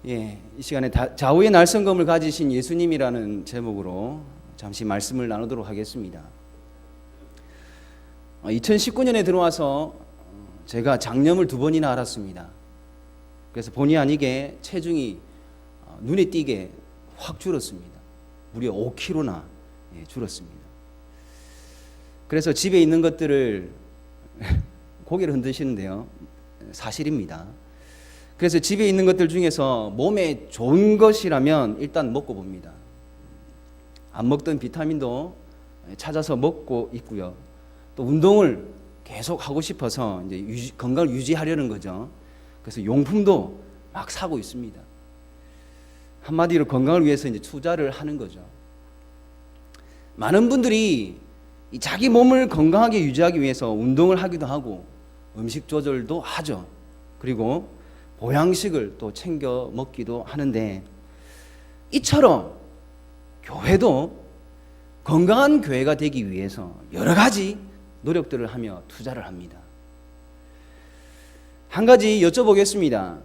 이 시간에 좌우의 날성검을 가지신 예수님이라는 제목으로 잠시 말씀을 나누도록 하겠습니다. 2019년에 들어와서 제가 장염을 2번이나 앓았습니다. 그래서 본의 아니게 체중이 눈에 띄게 확 줄었습니다. 무려 5kg나 줄었습니다. 그래서 집에 있는 것들을 고개를 흔드시는데요, 사실입니다. 그래서 집에 있는 것들 중에서 몸에 좋은 것이라면 일단 먹고 봅니다. 안 먹던 비타민도 찾아서 먹고 있고요. 또 운동을 계속 하고 싶어서 이제 건강을 유지하려는 거죠. 그래서 용품도 막 사고 있습니다. 한마디로 건강을 위해서 이제 투자를 하는 거죠. 많은 분들이 자기 몸을 건강하게 유지하기 위해서 운동을 하기도 하고 음식 조절도 하죠. 그리고 보양식을 또 챙겨 먹기도 하는데, 이처럼 교회도 건강한 교회가 되기 위해서 여러 가지 노력들을 하며 투자를 합니다. 한 가지 여쭤보겠습니다.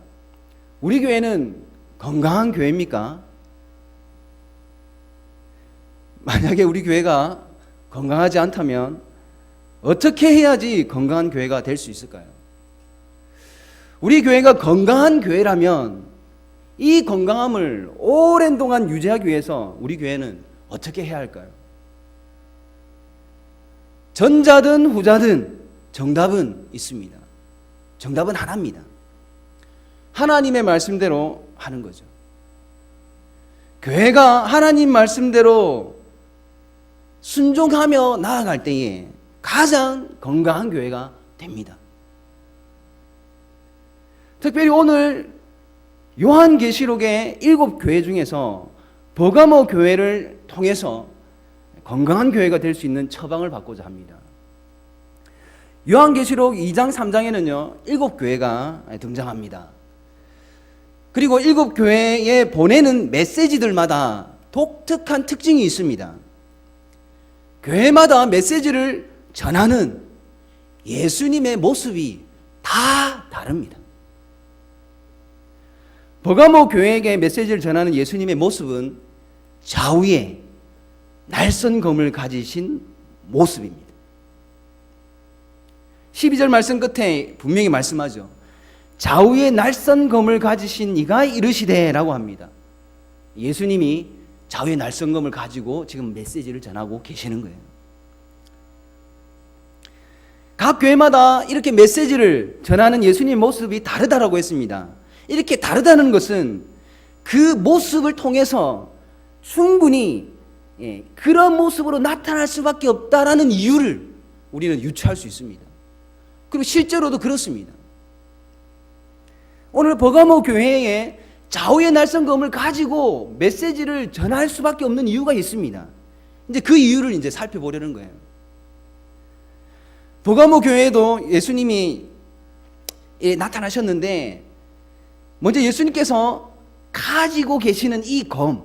우리 교회는 건강한 교회입니까? 만약에 우리 교회가 건강하지 않다면 어떻게 해야지 건강한 교회가 될 수 있을까요? 우리 교회가 건강한 교회라면 이 건강함을 오랜 동안 유지하기 위해서 우리 교회는 어떻게 해야 할까요? 전자든 후자든 정답은 있습니다. 정답은 하나입니다. 하나님의 말씀대로 하는 거죠. 교회가 하나님 말씀대로 순종하며 나아갈 때에 가장 건강한 교회가 됩니다. 특별히 오늘 요한계시록의 7교회 중에서 버가모 교회를 통해서 건강한 교회가 될 수 있는 처방을 받고자 합니다. 요한계시록 2장 3장에는요 7교회가 등장합니다. 그리고 7교회에 보내는 메시지들마다 독특한 특징이 있습니다. 교회마다 메시지를 전하는 예수님의 모습이 다 다릅니다. 버가모 교회에게 메시지를 전하는 예수님의 모습은 좌우에 날선 검을 가지신 모습입니다. 12절 말씀 끝에 분명히 말씀하죠. 좌우에 날선 검을 가지신 이가 이르시되 라고 합니다. 예수님이 좌우에 날선 검을 가지고 지금 메시지를 전하고 계시는 거예요. 각 교회마다 이렇게 메시지를 전하는 예수님의 모습이 다르다라고 했습니다. 이렇게 다르다는 것은 그 모습을 통해서 충분히 그런 모습으로 나타날 수밖에 없다라는 이유를 우리는 유추할 수 있습니다. 그리고 실제로도 그렇습니다. 오늘 버가모 교회에 좌우의 날선검을 가지고 메시지를 전할 수밖에 없는 이유가 있습니다. 이제 그 이유를 이제 살펴보려는 거예요. 버가모 교회에도 예수님이 나타나셨는데, 먼저 예수님께서 가지고 계시는 이 검은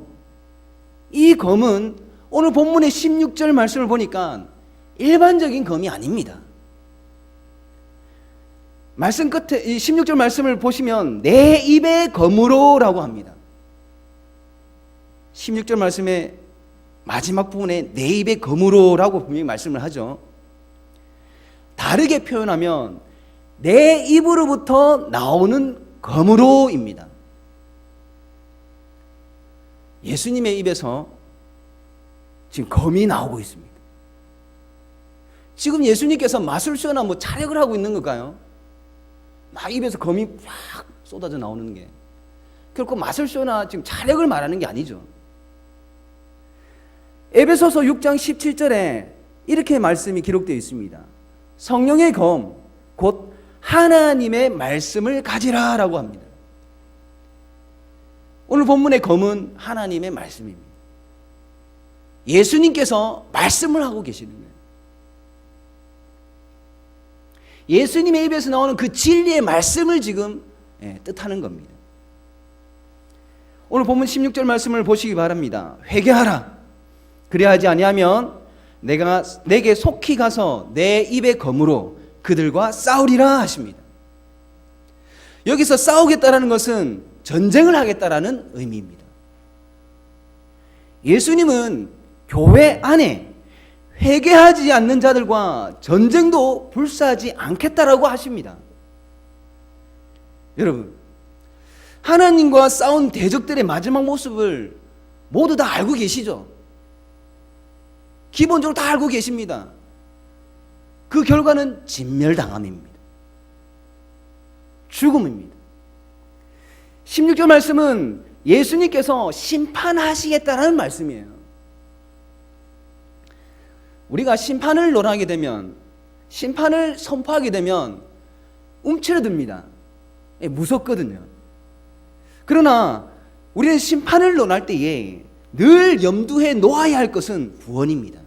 오늘 본문의 16절 말씀을 보니까 일반적인 검이 아닙니다. 말씀 끝에 이 16절 말씀을 보시면 내 입의 검으로 라고 합니다. 16절 말씀의 마지막 부분에 내 입의 검으로 라고 분명히 말씀을 하죠. 다르게 표현하면 내 입으로부터 나오는 검으로입니다. 예수님의 입에서 지금 검이 나오고 있습니다. 지금 예수님께서 마술쇼나 촬영을 하고 있는 걸까요? 막 입에서 검이 팍 쏟아져 나오는 게 결코 마술쇼나 지금 촬영을 말하는 게 아니죠. 에베소서 6장 17절에 이렇게 말씀이 기록되어 있습니다. 성령의 검, 곧 하나님의 말씀을 가지라 라고 합니다. 오늘 본문의 검은 하나님의 말씀입니다. 예수님께서 말씀을 하고 계시는 거예요. 예수님의 입에서 나오는 그 진리의 말씀을 지금 뜻하는 겁니다. 오늘 본문 16절 말씀을 보시기 바랍니다. 회개하라. 그래야지 아니하면 내가 내게 속히 가서 내 입의 검으로 그들과 싸우리라 하십니다. 여기서 싸우겠다라는 것은 전쟁을 하겠다라는 의미입니다. 예수님은 교회 안에 회개하지 않는 자들과 전쟁도 불사하지 않겠다라고 하십니다. 여러분, 하나님과 싸운 대적들의 마지막 모습을 모두 다 알고 계시죠? 기본적으로 다 알고 계십니다. 그 결과는 진멸당함입니다. 죽음입니다. 16절 말씀은 예수님께서 심판하시겠다라는 말씀이에요. 우리가 심판을 논하게 되면, 심판을 선포하게 되면 움츠러듭니다. 무섭거든요. 그러나 우리는 심판을 논할 때에 늘 염두에 놓아야 할 것은 구원입니다.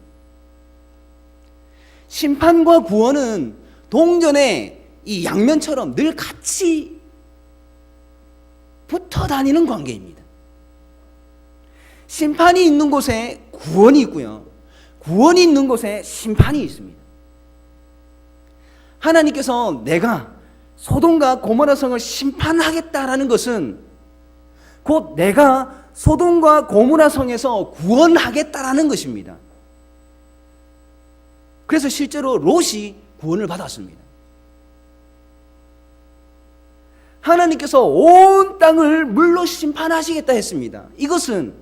심판과 구원은 동전의 이 양면처럼 늘 같이 붙어 다니는 관계입니다. 심판이 있는 곳에 구원이 있고요, 구원이 있는 곳에 심판이 있습니다. 하나님께서 내가 소돔과 고모라 성을 심판하겠다라는 것은 곧 내가 소돔과 고모라 성에서 구원하겠다라는 것입니다. 그래서 실제로 롯이 구원을 받았습니다. 하나님께서 온 땅을 물로 심판하시겠다 했습니다. 이것은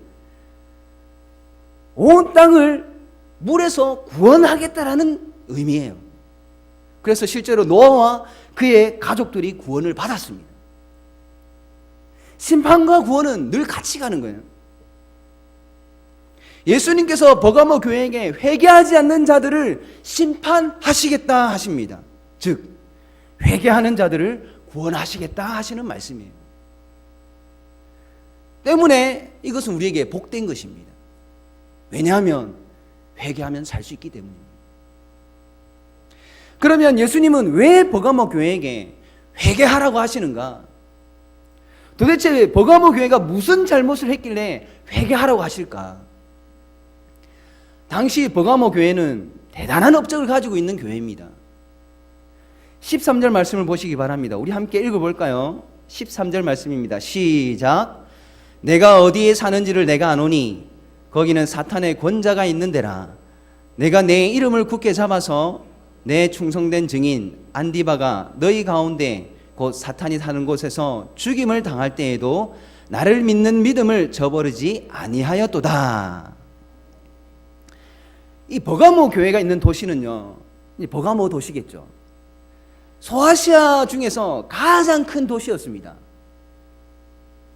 온 땅을 물에서 구원하겠다라는 의미예요. 그래서 실제로 노아와 그의 가족들이 구원을 받았습니다. 심판과 구원은 늘 같이 가는 거예요. 예수님께서 버가모 교회에게 회개하지 않는 자들을 심판하시겠다 하십니다. 즉 회개하는 자들을 구원하시겠다 하시는 말씀이에요. 때문에 이것은 우리에게 복된 것입니다. 왜냐하면 회개하면 살 수 있기 때문입니다. 그러면 예수님은 왜 버가모 교회에게 회개하라고 하시는가? 도대체 버가모 교회가 무슨 잘못을 했길래 회개하라고 하실까? 당시 버가모 교회는 대단한 업적을 가지고 있는 교회입니다. 13절 말씀을 보시기 바랍니다. 우리 함께 읽어볼까요? 13절 말씀입니다. 시작. 내가 어디에 사는지를 내가 아노니 거기는 사탄의 권자가 있는 데라. 내가 내 이름을 굳게 잡아서 내 충성된 증인 안디바가 너희 가운데 곧 사탄이 사는 곳에서 죽임을 당할 때에도 나를 믿는 믿음을 저버리지 아니하였도다. 이 버가모 교회가 있는 도시는요, 이 버가모 도시겠죠. 소아시아 중에서 가장 큰 도시였습니다.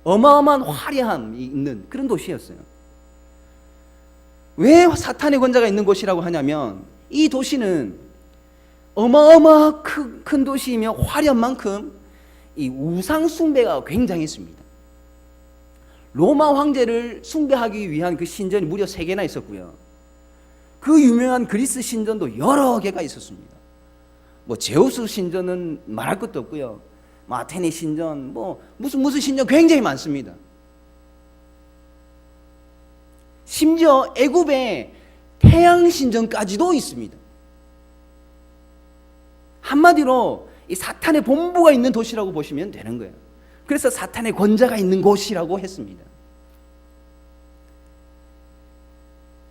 어마어마한 화려함이 있는 그런 도시였어요. 왜 사탄의 권자가 있는 곳이라고 하냐면 이 도시는 어마어마한 큰 도시이며 화려한 만큼 이 우상 숭배가 굉장했습니다. 로마 황제를 숭배하기 위한 그 신전이 무려 3개나 있었고요. 그 유명한 그리스 신전도 여러 개가 있었습니다. 뭐 제우스 신전은 말할 것도 없고요. 아테네 신전, 무슨 신전 굉장히 많습니다. 심지어 애굽에 태양 신전까지도 있습니다. 한마디로 이 사탄의 본부가 있는 도시라고 보시면 되는 거예요. 그래서 사탄의 권자가 있는 곳이라고 했습니다.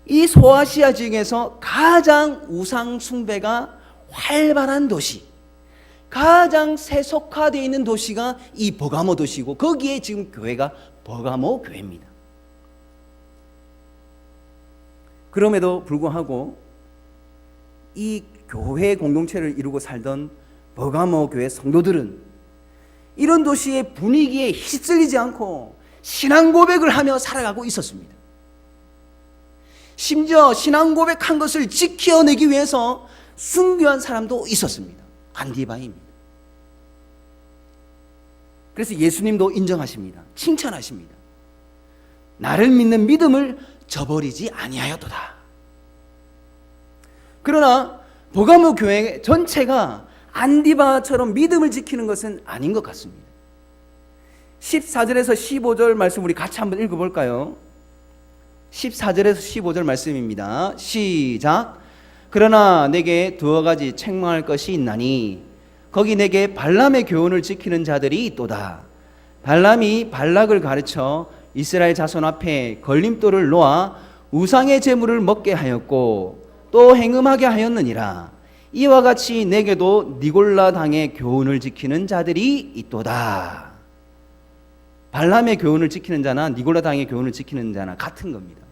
이 소아시아 지역에서 가장 우상 숭배가 활발한 도시, 가장 세속화되어 있는 도시가 이 버가모 도시고 거기에 지금 교회가 버가모 교회입니다. 그럼에도 불구하고 이 교회 공동체를 이루고 살던 버가모 교회 성도들은 이런 도시의 분위기에 휩쓸리지 않고 신앙 고백을 하며 살아가고 있었습니다. 심지어 신앙 고백한 것을 지켜내기 위해서 순교한 사람도 있었습니다. 안디바입니다. 그래서 예수님도 인정하십니다. 칭찬하십니다. 나를 믿는 믿음을 저버리지 아니하였도다. 그러나 버가모 교회 전체가 안디바처럼 믿음을 지키는 것은 아닌 것 같습니다. 14절에서 15절 말씀 우리 같이 한번 읽어볼까요? 14절에서 15절 말씀입니다. 시작. 그러나 내게 2가지 책망할 것이 있나니 거기 내게 발람의 교훈을 지키는 자들이 있도다. 발람이 발락을 가르쳐 이스라엘 자손 앞에 걸림돌을 놓아 우상의 제물을 먹게 하였고 또 행음하게 하였느니라. 이와 같이 내게도 니골라 당의 교훈을 지키는 자들이 있도다. 발람의 교훈을 지키는 자나 니골라 당의 교훈을 지키는 자나 같은 겁니다.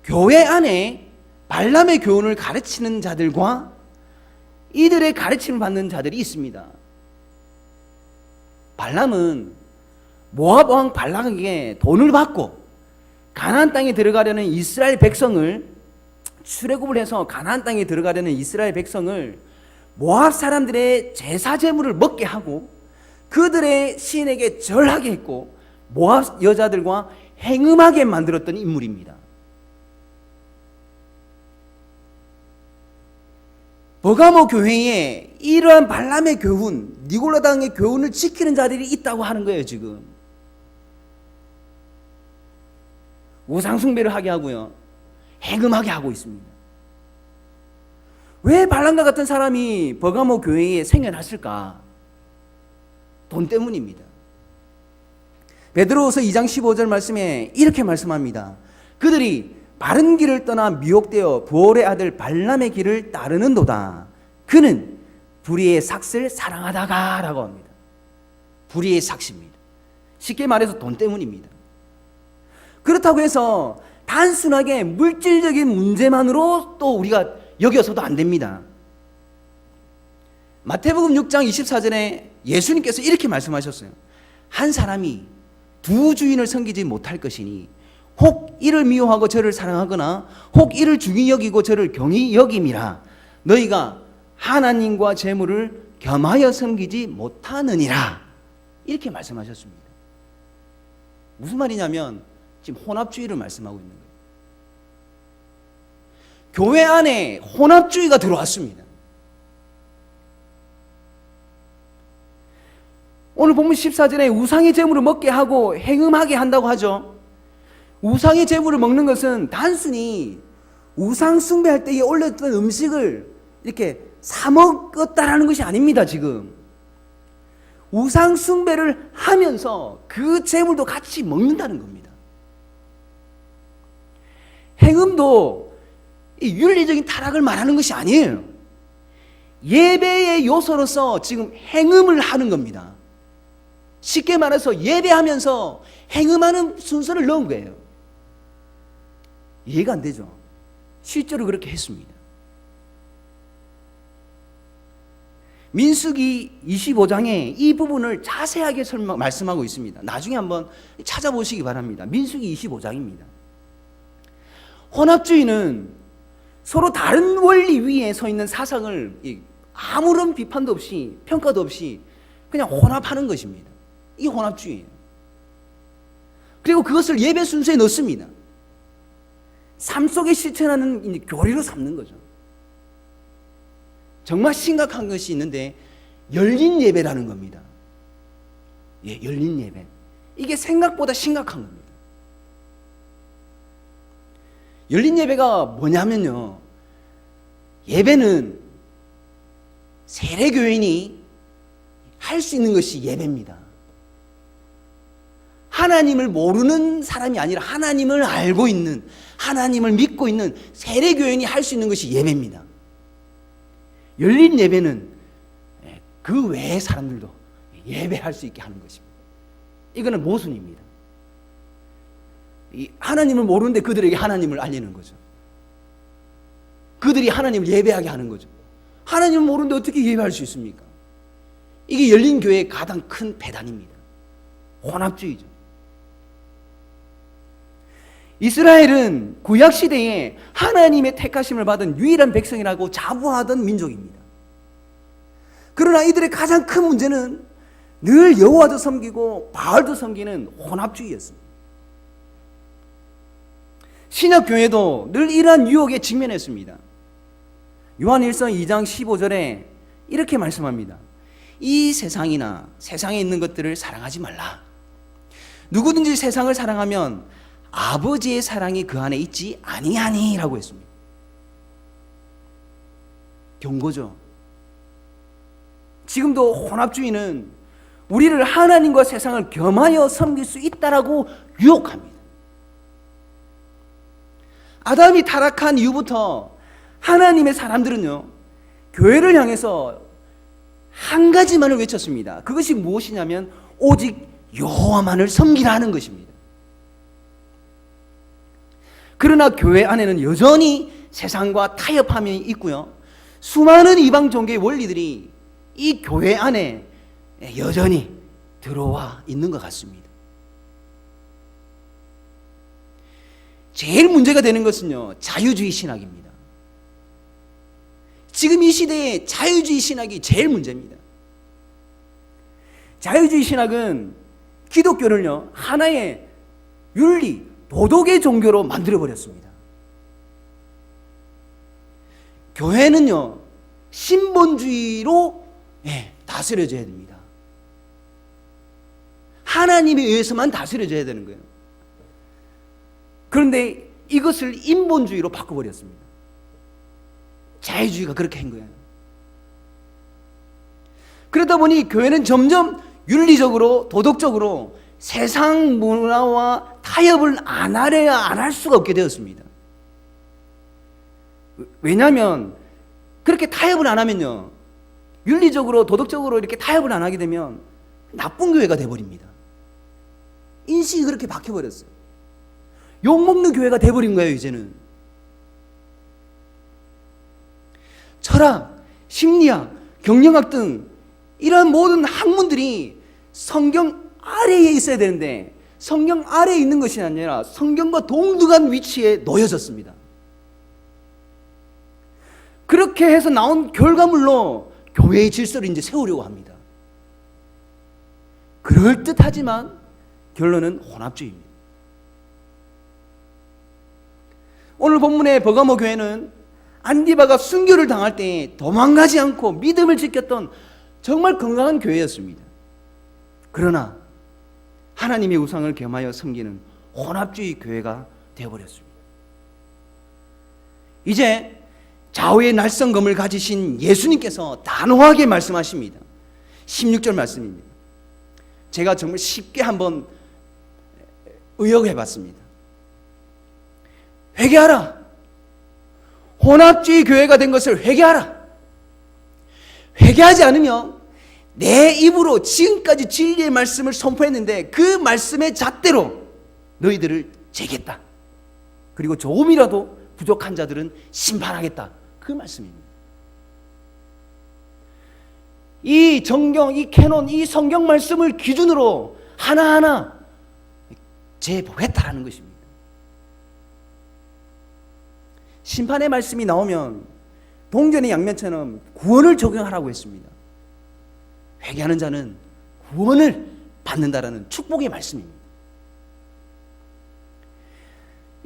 교회 안에 발람의 교훈을 가르치는 자들과 이들의 가르침을 받는 자들이 있습니다. 발람은 모압 왕 발락에게 돈을 받고 가나안 땅에 들어가려는 이스라엘 백성을 출애굽을 해서 가나안 땅에 들어가려는 이스라엘 백성을 모압 사람들의 제사 제물을 먹게 하고 그들의 신에게 절하게 했고 모압 여자들과 행음하게 만들었던 인물입니다. 버가모 교회에 이러한 발람의 교훈, 니골라 당의 교훈을 지키는 자들이 있다고 하는 거예요. 지금 우상 숭배를 하게 하고요, 행음하게 하고 있습니다. 왜 발람과 같은 사람이 버가모 교회에 생겨났을까? 돈 때문입니다. 베드로후서 2장 15절 말씀에 이렇게 말씀합니다. 그들이 바른 길을 떠나 미혹되어 부올의 아들 발람의 길을 따르는도다. 그는 불의의 삭을 사랑하다가 라고 합니다. 불의의 삭입니다. 쉽게 말해서 돈 때문입니다. 그렇다고 해서 단순하게 물질적인 문제만으로 또 우리가 여겨서도 안 됩니다. 마태복음 6장 24절에 예수님께서 이렇게 말씀하셨어요. 한 사람이 두 주인을 섬기지 못할 것이니 혹 이를 미워하고 저를 사랑하거나 혹 이를 중히 여기고 저를 경히 여김이라. 너희가 하나님과 재물을 겸하여 섬기지 못하느니라. 이렇게 말씀하셨습니다. 무슨 말이냐면 지금 혼합주의를 말씀하고 있는 거예요. 교회 안에 혼합주의가 들어왔습니다. 오늘 본문 14절에 우상의 제물을 먹게 하고 행음하게 한다고 하죠. 우상의 제물을 먹는 것은 단순히 우상 숭배할 때에 올렸던 음식을 이렇게 사 먹었다라는 것이 아닙니다. 지금 우상 숭배를 하면서 그 제물도 같이 먹는다는 겁니다. 행음도 윤리적인 타락을 말하는 것이 아니에요. 예배의 요소로서 지금 행음을 하는 겁니다. 쉽게 말해서 예배하면서 행음하는 순서를 넣은 거예요. 이해가 안 되죠? 실제로 그렇게 했습니다. 민수기 25장에 이 부분을 자세하게 말씀하고 있습니다. 나중에 한번 찾아보시기 바랍니다. 민수기 25장입니다. 혼합주의는 서로 다른 원리 위에 서 있는 사상을 아무런 비판도 없이 평가도 없이 그냥 혼합하는 것입니다. 이게 혼합주의예요. 그리고 그것을 예배 순서에 넣습니다. 삶 속에 실천하는 교리로 삼는 거죠. 정말 심각한 것이 있는데 열린 예배라는 겁니다. 예, 열린 예배. 이게 생각보다 심각한 겁니다. 열린 예배가 뭐냐면요, 예배는 세례교인이 할 수 있는 것이 예배입니다. 하나님을 모르는 사람이 아니라 하나님을 알고 있는, 하나님을 믿고 있는 세례교인이 할 수 있는 것이 예배입니다. 열린 예배는 그 외의 사람들도 예배할 수 있게 하는 것입니다. 이거는 모순입니다. 하나님을 모르는데 그들에게 하나님을 알리는 거죠. 그들이 하나님을 예배하게 하는 거죠. 하나님을 모르는데 어떻게 예배할 수 있습니까? 이게 열린 교회의 가장 큰 배단입니다. 혼합주의죠. 이스라엘은 구약시대에 하나님의 택하심을 받은 유일한 백성이라고 자부하던 민족입니다. 그러나 이들의 가장 큰 문제는 늘 여호와도 섬기고 바알도 섬기는 혼합주의였습니다. 신약교회도 늘 이러한 유혹에 직면했습니다. 요한일서 2장 15절에 이렇게 말씀합니다. 이 세상이나 세상에 있는 것들을 사랑하지 말라. 누구든지 세상을 사랑하면 아버지의 사랑이 그 안에 있지 아니하니 라고 했습니다. 경고죠. 지금도 혼합주의는 우리를 하나님과 세상을 겸하여 섬길 수 있다라고 유혹합니다. 아담이 타락한 이후부터 하나님의 사람들은요, 교회를 향해서 한 가지만을 외쳤습니다. 그것이 무엇이냐면 오직 여호와만을 섬기라는 것입니다. 그러나 교회 안에는 여전히 세상과 타협함이 있고요, 수많은 이방 종교의 원리들이 이 교회 안에 여전히 들어와 있는 것 같습니다. 제일 문제가 되는 것은요, 자유주의 신학입니다. 지금 이 시대에 자유주의 신학이 제일 문제입니다. 자유주의 신학은 기독교를요, 하나의 윤리, 도덕의 종교로 만들어버렸습니다. 교회는요, 신본주의로 다스려져야 됩니다. 하나님에 의해서만 다스려져야 되는 거예요. 그런데 이것을 인본주의로 바꿔버렸습니다. 자유주의가 그렇게 한 거예요. 그러다 보니 교회는 점점 윤리적으로, 도덕적으로 세상 문화와 타협을 안 하려야 안 할 수가 없게 되었습니다. 왜냐하면 그렇게 타협을 안 하면요, 윤리적으로, 도덕적으로 이렇게 타협을 안 하게 되면 나쁜 교회가 돼버립니다. 인식이 그렇게 바뀌어버렸어요. 욕먹는 교회가 돼버린 거예요, 이제는. 철학, 심리학, 경영학 등 이러한 모든 학문들이 성경 아래에 있어야 되는데 성경 아래에 있는 것이 아니라 성경과 동등한 위치에 놓여졌습니다. 그렇게 해서 나온 결과물로 교회의 질서를 이제 세우려고 합니다. 그럴듯하지만 결론은 혼합주의입니다. 오늘 본문의 버가모 교회는 안디바가 순교를 당할 때 도망가지 않고 믿음을 지켰던 정말 건강한 교회였습니다. 그러나 하나님의 우상을 겸하여 섬기는 혼합주의 교회가 되어버렸습니다. 이제 좌우의 날성검을 가지신 예수님께서 단호하게 말씀하십니다. 16절 말씀입니다. 제가 정말 쉽게 한번 의역해 봤습니다. 회개하라. 혼합주의 교회가 된 것을 회개하라. 회개하지 않으면 내 입으로 지금까지 진리의 말씀을 선포했는데 그 말씀의 잣대로 너희들을 재겠다. 그리고 조금이라도 부족한 자들은 심판하겠다. 그 말씀입니다. 이 정경, 이 캐논, 이 성경 말씀을 기준으로 하나하나 재보겠다라는 것입니다. 심판의 말씀이 나오면 동전의 양면처럼 구원을 적용하라고 했습니다. 회개하는 자는 구원을 받는다라는 축복의 말씀입니다.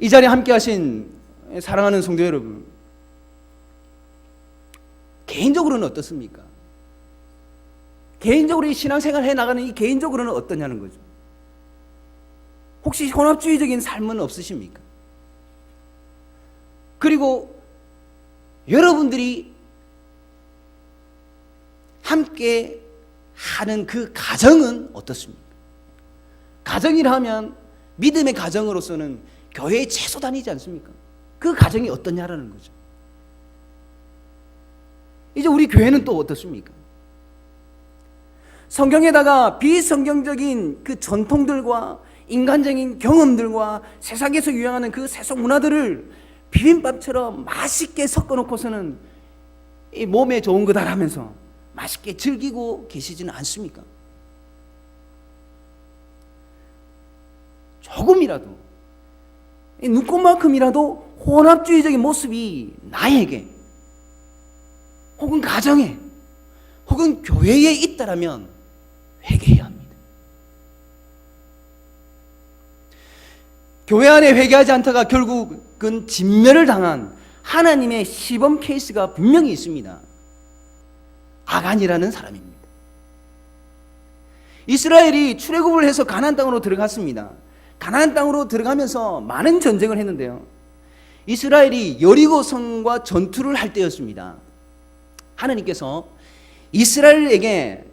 이 자리에 함께 하신 사랑하는 성도 여러분, 개인적으로는 어떻습니까? 개인적으로 이 신앙생활 해나가는 이 개인적으로는 어떠냐는 거죠. 혹시 혼합주의적인 삶은 없으십니까? 그리고 여러분들이 함께 하는 그 가정은 어떻습니까? 가정이라 하면 믿음의 가정으로서는 교회의 최소단이지 않습니까? 그 가정이 어떠냐라는 거죠. 이제 우리 교회는 또 어떻습니까? 성경에다가 비성경적인 그 전통들과 인간적인 경험들과 세상에서 유행하는 그 세속 문화들을 비빔밥처럼 맛있게 섞어놓고서는 이 몸에 좋은 거다라면서 맛있게 즐기고 계시지는 않습니까? 조금이라도, 눈꽃만큼이라도 혼합주의적인 모습이 나에게 혹은 가정에 혹은 교회에 있다라면 회개해야 합니다. 교회 안에 회개하지 않다가 결국은 진멸을 당한 하나님의 시범 케이스가 분명히 있습니다. 아간이라는 사람입니다. 이스라엘이 출애굽을 해서 가나안 땅으로 들어갔습니다. 가나안 땅으로 들어가면서 많은 전쟁을 했는데요, 이스라엘이 여리고 성과 전투를 할 때였습니다. 하나님께서 이스라엘에게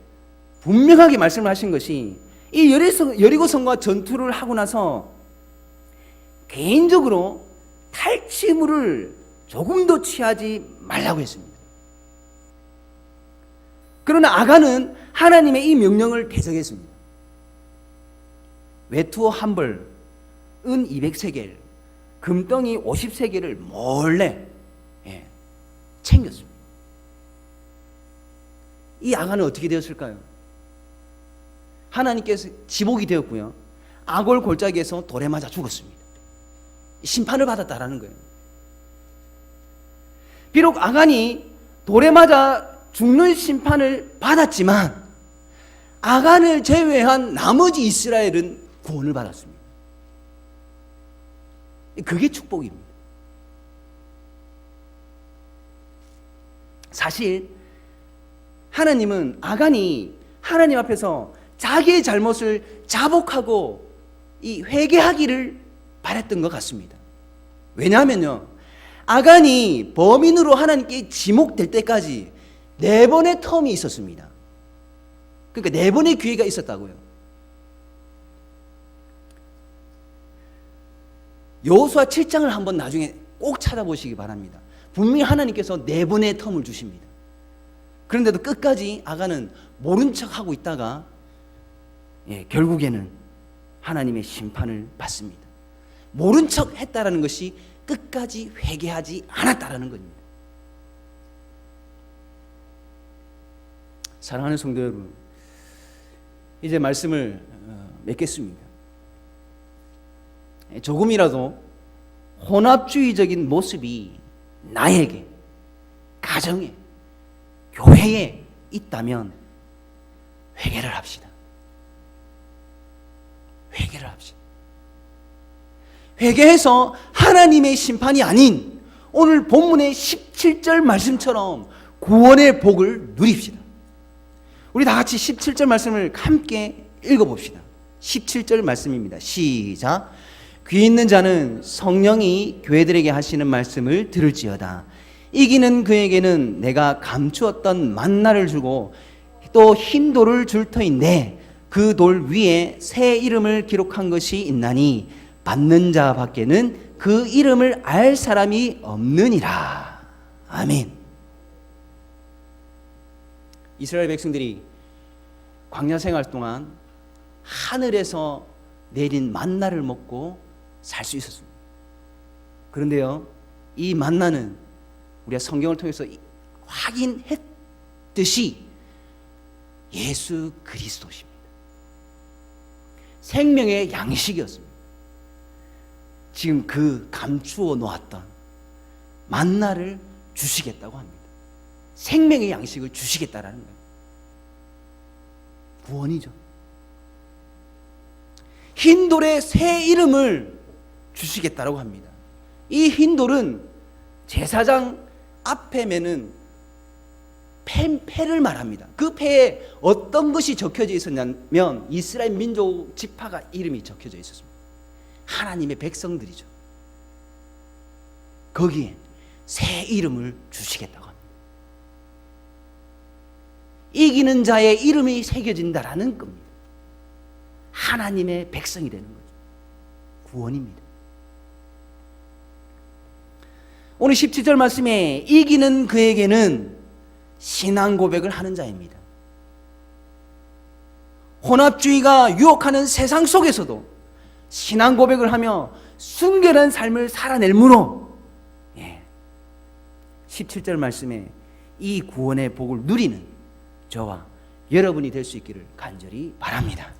분명하게 말씀을 하신 것이 이 여리고성과 전투를 하고 나서 개인적으로 탈취물을 조금도 취하지 말라고 했습니다. 그러나 아간은 하나님의 이 명령을 대적했습니다. 외투 한 벌, 은 200세겔, 금덩이 50세겔을 몰래 챙겼습니다. 이 아간은 어떻게 되었을까요? 하나님께서 지목이 되었고요. 아골 골짜기에서 돌에 맞아 죽었습니다. 심판을 받았다라는 거예요. 비록 아간이 돌에 맞아 죽는 심판을 받았지만 아간을 제외한 나머지 이스라엘은 구원을 받았습니다. 그게 축복입니다. 사실 하나님은 아간이 하나님 앞에서 자기의 잘못을 자복하고 이 회개하기를 바랬던 것 같습니다. 왜냐하면요, 아간이 범인으로 하나님께 지목될 때까지 4번의 텀이 있었습니다. 그러니까 4번의 기회가 있었다고요. 여호수아 7장을 한번 나중에 꼭 찾아보시기 바랍니다. 분명히 하나님께서 4번의 텀을 주십니다. 그런데도 끝까지 아간은 모른 척하고 있다가 결국에는 하나님의 심판을 받습니다. 모른 척 했다라는 것이 끝까지 회개하지 않았다라는 겁니다. 사랑하는 성도 여러분, 이제 말씀을 맺겠습니다. 조금이라도 혼합주의적인 모습이 나에게, 가정에, 교회에 있다면 회개를 합시다. 회개를 합시다. 회개해서 하나님의 심판이 아닌 오늘 본문의 17절 말씀처럼 구원의 복을 누립시다. 우리 다 같이 17절 말씀을 함께 읽어봅시다. 17절 말씀입니다. 시작. 귀 있는 자는 성령이 교회들에게 하시는 말씀을 들을지어다. 이기는 그에게는 내가 감추었던 만나를 주고 또 흰 돌을 줄 터인데 그 돌 위에 새 이름을 기록한 것이 있나니 받는 자 밖에는 그 이름을 알 사람이 없느니라. 아멘. 이스라엘 백성들이 광야 생활 동안 하늘에서 내린 만나를 먹고 살 수 있었습니다. 그런데요, 이 만나는 우리가 성경을 통해서 확인했듯이 예수 그리스도십니다. 생명의 양식이었습니다. 지금 그 감추어 놓았던 만나를 주시겠다고 합니다. 생명의 양식을 주시겠다라는 거예요. 구원이죠. 흰 돌에 새 이름을 주시겠다라고 합니다. 이 흰 돌은 제사장 앞에 매는 패를 말합니다. 그 패에 어떤 것이 적혀져 있었냐면 이스라엘 민족 지파가 이름이 적혀져 있었습니다. 하나님의 백성들이죠. 거기에 새 이름을 주시겠다고 합니다. 이기는 자의 이름이 새겨진다라는 겁니다. 하나님의 백성이 되는 거죠. 구원입니다. 오늘 17절 말씀에 이기는 그에게는 신앙 고백을 하는 자입니다. 혼합주의가 유혹하는 세상 속에서도 신앙 고백을 하며 순결한 삶을 살아낼므로 17절 말씀에 이 구원의 복을 누리는 저와 여러분이 될 수 있기를 간절히 바랍니다.